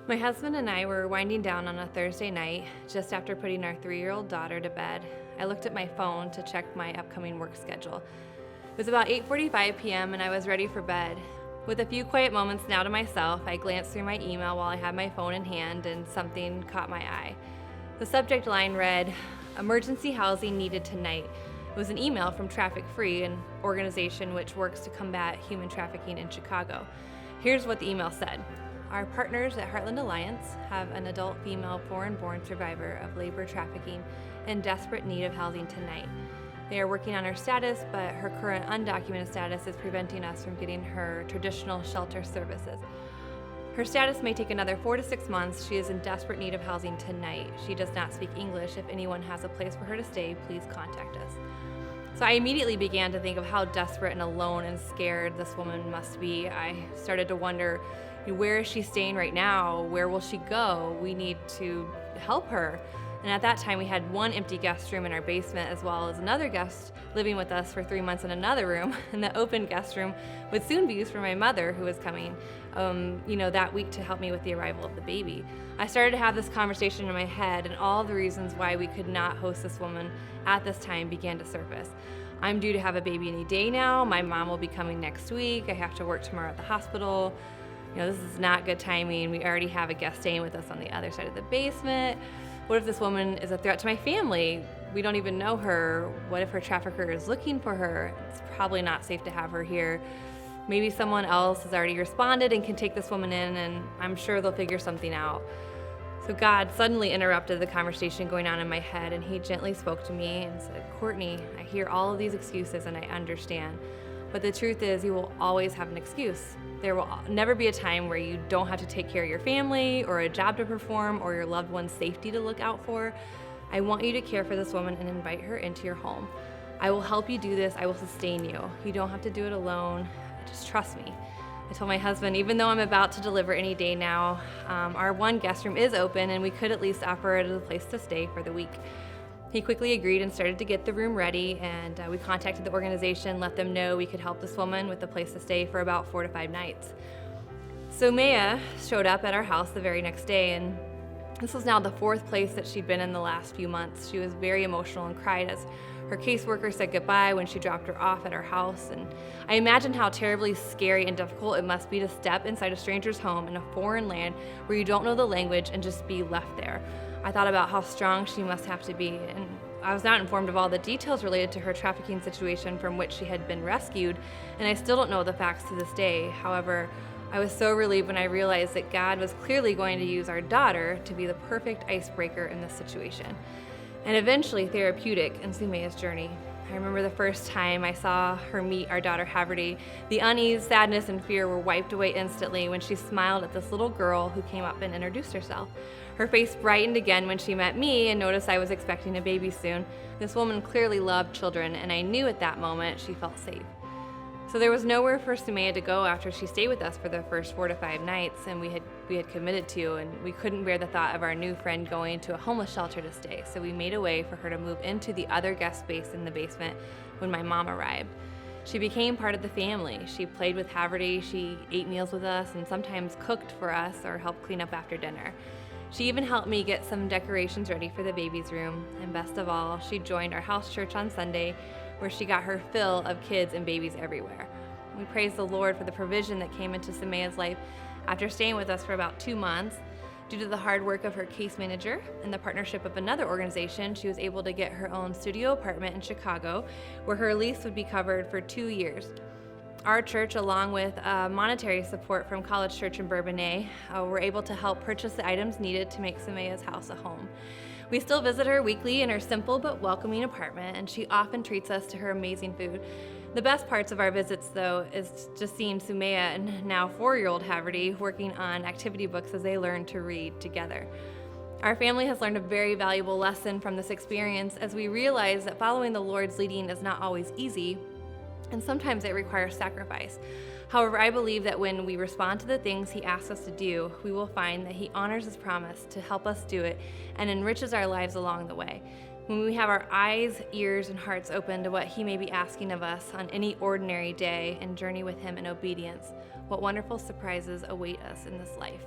My husband and I were winding down on a Thursday night, just after putting our 3-year-old daughter to bed. I looked at my phone to check my upcoming work schedule. It was about 8:45 p.m. and I was ready for bed. With a few quiet moments now to myself, I glanced through my email while I had my phone in hand and something caught my eye. The subject line read, "Emergency housing needed tonight." It was an email from Traffic Free, an organization which works to combat human trafficking in Chicago. Here's what the email said. Our partners at Heartland Alliance have an adult female foreign-born survivor of labor trafficking in desperate need of housing tonight. They are working on her status, but her current undocumented status is preventing us from getting her traditional shelter services. Her status may take another 4 to 6 months. She is in desperate need of housing tonight. She does not speak English. If anyone has a place for her to stay, please contact us. So I immediately began to think of how desperate and alone and scared this woman must be. I started to wonder, where is she staying right now? Where will she go? We need to help her. And at that time, we had one empty guest room in our basement, as well as another guest living with us for 3 months in another room. And the open guest room would soon be used for my mother, who was coming, that week to help me with the arrival of the baby. I started to have this conversation in my head, and all the reasons why we could not host this woman at this time began to surface. I'm due to have a baby any day now. My mom will be coming next week. I have to work tomorrow at the hospital. This is not good timing. We already have a guest staying with us on the other side of the basement. What if this woman is a threat to my family? We don't even know her. What if her trafficker is looking for her? It's probably not safe to have her here. Maybe someone else has already responded and can take this woman in, and I'm sure they'll figure something out. So God suddenly interrupted the conversation going on in my head, and he gently spoke to me and said, "Kourtney, I hear all of these excuses and I understand. But the truth is, you will always have an excuse. There will never be a time where you don't have to take care of your family or a job to perform or your loved one's safety to look out for. I want you to care for this woman and invite her into your home. I will help you do this. I will sustain you. You don't have to do it alone. Just trust me." I told my husband, even though I'm about to deliver any day now, our one guest room is open and we could at least offer it as a place to stay for the week. He quickly agreed and started to get the room ready, and we contacted the organization, let them know we could help this woman with a place to stay for about 4 to 5 nights. So Maya showed up at our house the very next day, and this was now the 4th place that she'd been in the last few months. She was very emotional and cried as her caseworker said goodbye when she dropped her off at our house. And I imagined how terribly scary and difficult it must be to step inside a stranger's home in a foreign land where you don't know the language and just be left there. I thought about how strong she must have to be, and I was not informed of all the details related to her trafficking situation from which she had been rescued, and I still don't know the facts to this day. However, I was so relieved when I realized that God was clearly going to use our daughter to be the perfect icebreaker in this situation, and eventually therapeutic in Sumaya's journey. I remember the first time I saw her meet our daughter Haverty. The unease, sadness, and fear were wiped away instantly when she smiled at this little girl who came up and introduced herself. Her face brightened again when she met me and noticed I was expecting a baby soon. This woman clearly loved children, and I knew at that moment she felt safe. So there was nowhere for Sumaya to go after she stayed with us for the first 4 to 5 nights, and we had committed to, and we couldn't bear the thought of our new friend going to a homeless shelter to stay. So we made a way for her to move into the other guest space in the basement when my mom arrived. She became part of the family. She played with Haverty, she ate meals with us, and sometimes cooked for us or helped clean up after dinner. She even helped me get some decorations ready for the baby's room, and best of all, she joined our house church on Sunday, where she got her fill of kids and babies everywhere. We praise the Lord for the provision that came into Sumaya's life after staying with us for about 2 months. Due to the hard work of her case manager and the partnership of another organization, she was able to get her own studio apartment in Chicago, where her lease would be covered for 2 years. Our church, along with monetary support from College Church in Bourbonnais, were able to help purchase the items needed to make Sumaya's house a home. We still visit her weekly in her simple but welcoming apartment, and she often treats us to her amazing food. The best parts of our visits, though, is just seeing Sumaya and now 4-year-old Haverty working on activity books as they learn to read together. Our family has learned a very valuable lesson from this experience, as we realize that following the Lord's leading is not always easy, and sometimes it requires sacrifice. However, I believe that when we respond to the things He asks us to do, we will find that He honors His promise to help us do it and enriches our lives along the way. When we have our eyes, ears, and hearts open to what He may be asking of us on any ordinary day and journey with Him in obedience, what wonderful surprises await us in this life.